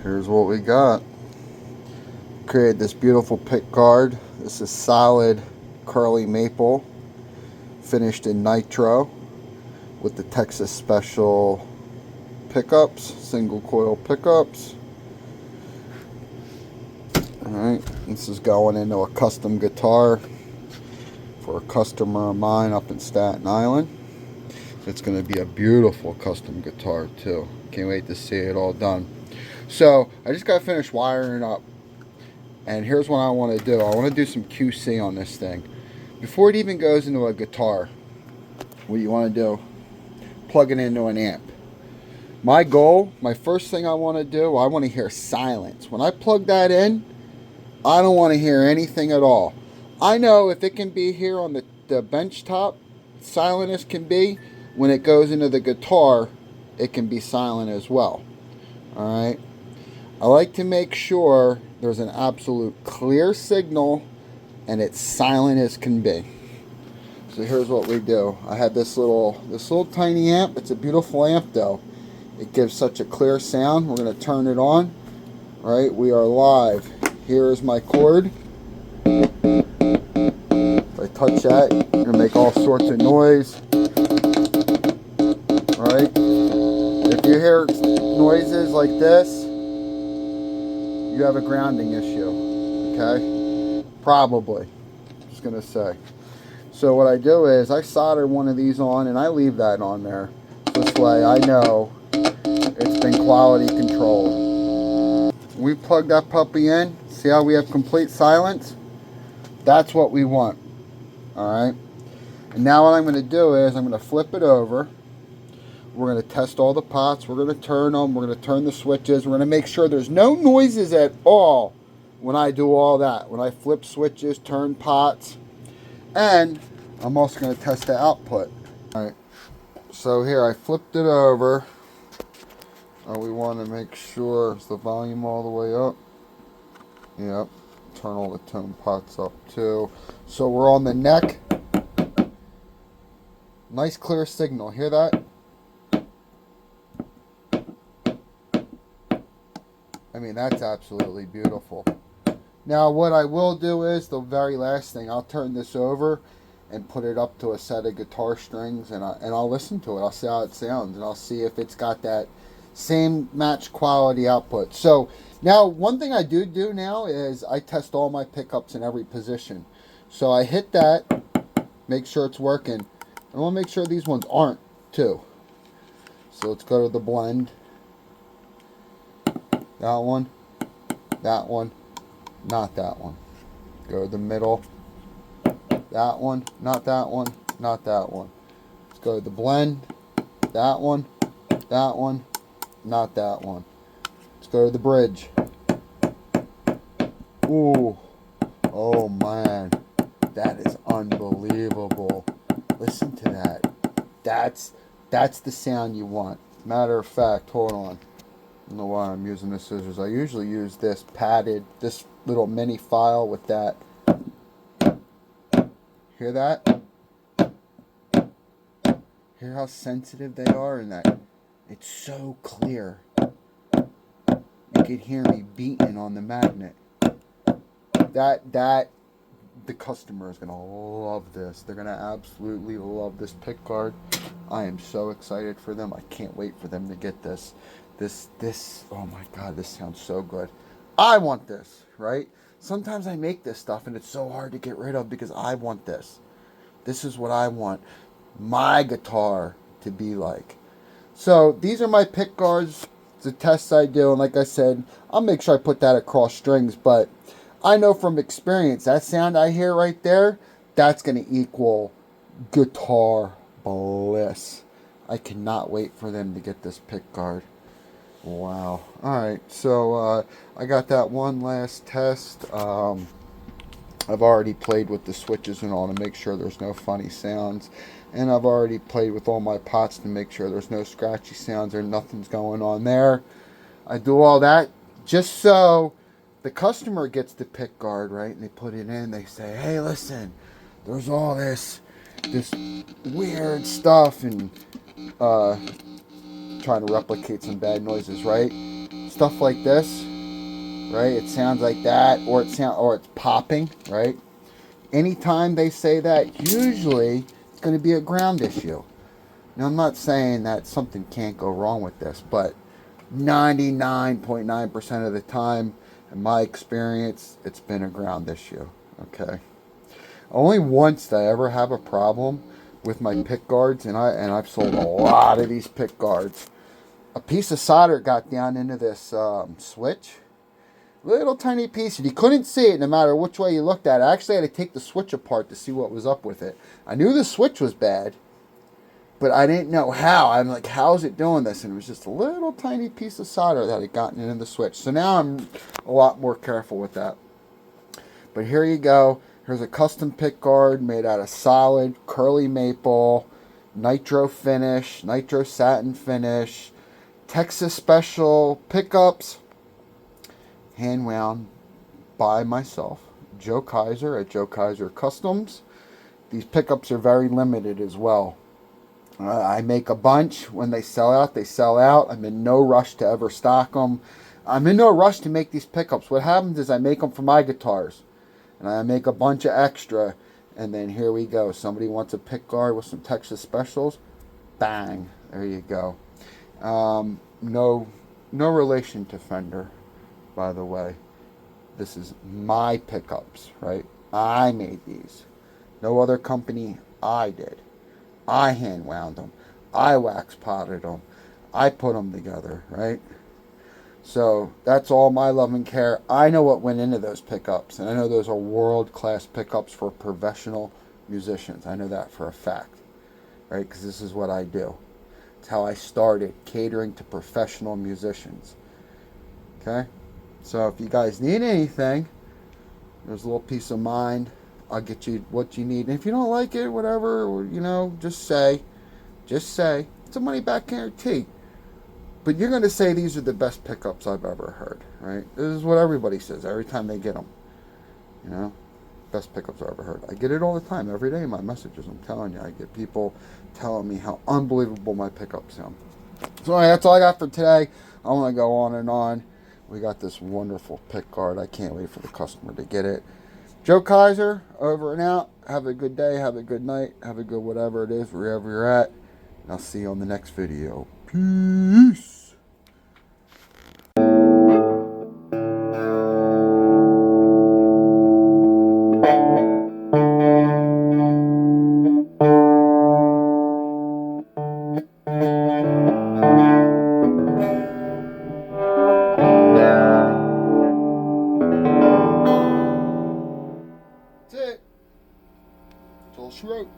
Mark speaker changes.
Speaker 1: Here's what we got. Created this beautiful pick guard. This is solid curly maple, finished in nitro with the Texas Special pickups, single coil pickups. Alright, this is going into a custom guitar for a customer of mine up in Staten Island. It's going to be a beautiful custom guitar too. Can't wait to see it all done. So I just got finished wiring up, and here's what I want to do. I want to do some QC on this thing before it even goes into a guitar. What you want to do, plug it into an amp. My goal, my first thing I want to do, I want to hear silence. When I plug that in, I don't want to hear anything at all. I know if it can be here on the bench top, silent as can be, when it goes into the guitar, it can be silent as well. Alright? I like to make sure there's an absolute clear signal and it's silent as can be. So here's what we do. I have this little tiny amp. It's a beautiful amp though. It gives such a clear sound. We're going to turn it on. Alright, we are live. Here is my cord. If I touch that, it's going to make all sorts of noise. Alright? If you hear noises like this, you have a grounding issue. Okay? Probably. Just going to say. So what I do is I solder one of these on and I leave that on there. This way I know it's been quality controlled. We plug that puppy in. See how we have complete silence? That's what we want. Alright? And now what I'm going to do is I'm going to flip it over. We're going to test all the pots. We're going to turn them. We're going to turn the switches. We're going to make sure there's no noises at all when I do all that. When I flip switches, turn pots. And I'm also going to test the output. Alright. So here I flipped it over. We want to make sure is the volume all the way up. Yep. Turn all the tone pots up too. So we're on the neck. Nice clear signal. Hear that? I mean, that's absolutely beautiful. Now what I will do is, the very last thing, I'll turn this over and put it up to a set of guitar strings, and I'll listen to it. I'll see how it sounds, and I'll see if it's got that same match quality output. So now one thing I do now is I test all my pickups in every position. So I hit that, make sure it's working. And I want to make sure these ones aren't too. So let's go to the blend. That one, not that one. Go to the middle. That one, not that one, not that one. Let's go to the blend. That one, not that one. Let's go to the bridge. Ooh, oh man, that is unbelievable. Listen to that. That's the sound you want. Matter of fact, hold on. I don't know why I'm using the scissors. I usually use this padded, this little mini file with that. Hear that? Hear how sensitive they are in that? It's so clear. You can hear me beating on the magnet. The customer is going to love this. They're going to absolutely love this pick guard. I am so excited for them. I can't wait for them to get this. This, oh my God, this sounds so good. I want this, right? Sometimes I make this stuff and it's so hard to get rid of because I want this. This is what I want my guitar to be like. So these are my pick guards, the tests I do, and like I said, I'll make sure I put that across strings, but I know from experience, that sound I hear right there, that's going to equal guitar bliss. I cannot wait for them to get this pick guard. Wow. Alright, so I got that one last test. I've already played with the switches and all to make sure there's no funny sounds. And I've already played with all my pots to make sure there's no scratchy sounds or nothing's going on there. I do all that just so the customer gets the pick guard, right? And they put it in, they say, hey, listen, there's all this weird stuff and trying to replicate some bad noises, right? stuff like this, right? It sounds like that, or it's popping, right? Anytime they say that, usually it's going to be a ground issue. Now, I'm not saying that something can't go wrong with this, but 99.9% of the time, in my experience, it's been a ground issue. Okay. Only once did I ever have a problem with my pick guards, and I've sold a lot of these pick guards. A piece of solder got down into this switch. Little tiny piece, and you couldn't see it no matter which way you looked at it. I actually had to take the switch apart to see what was up with it. I knew the switch was bad, but I didn't know how. I'm like, how's it doing this? And it was just a little tiny piece of solder that had gotten into the switch. So now I'm a lot more careful with that. But here you go. Here's a custom pick guard made out of solid curly maple, nitro finish, nitro satin finish, Texas special pickups, hand wound by myself, Joe Kyser at Joe Kyser Customs. These pickups are very limited as well. I make a bunch. When they sell out, they sell out. I'm in no rush to ever stock them. I'm in no rush to make these pickups. What happens is I make them for my guitars, and I make a bunch of extra, and then here we go. Somebody wants a pick guard with some Texas specials. Bang. There you go. No relation to Fender, by the way. This is my pickups, right? I made these. No other company. I did. I hand wound them. I wax potted them. I put them together, right? So that's all my love and care. I know what went into those pickups, and I know those are world-class pickups for professional musicians. I know that for a fact, right? Because this is what I do. It's how I started catering to professional musicians. Okay? So if you guys need anything, there's a little peace of mind. I'll get you what you need. And if you don't like it, whatever, just say. It's a money back guarantee. But you're going to say these are the best pickups I've ever heard, right? This is what everybody says every time they get them. Best pickups I've ever heard. I get it all the time, every day in my messages. I'm telling you, I get people telling me how unbelievable my pickups sound. So anyway, that's all I got for today. I want to go on and on. We got this wonderful pick guard. I can't wait for the customer to get it. Joe Kyser, over and out. Have a good day, have a good night, have a good whatever it is, wherever you're at. And I'll see you on the next video. Peace. That's it. That's all she wrote.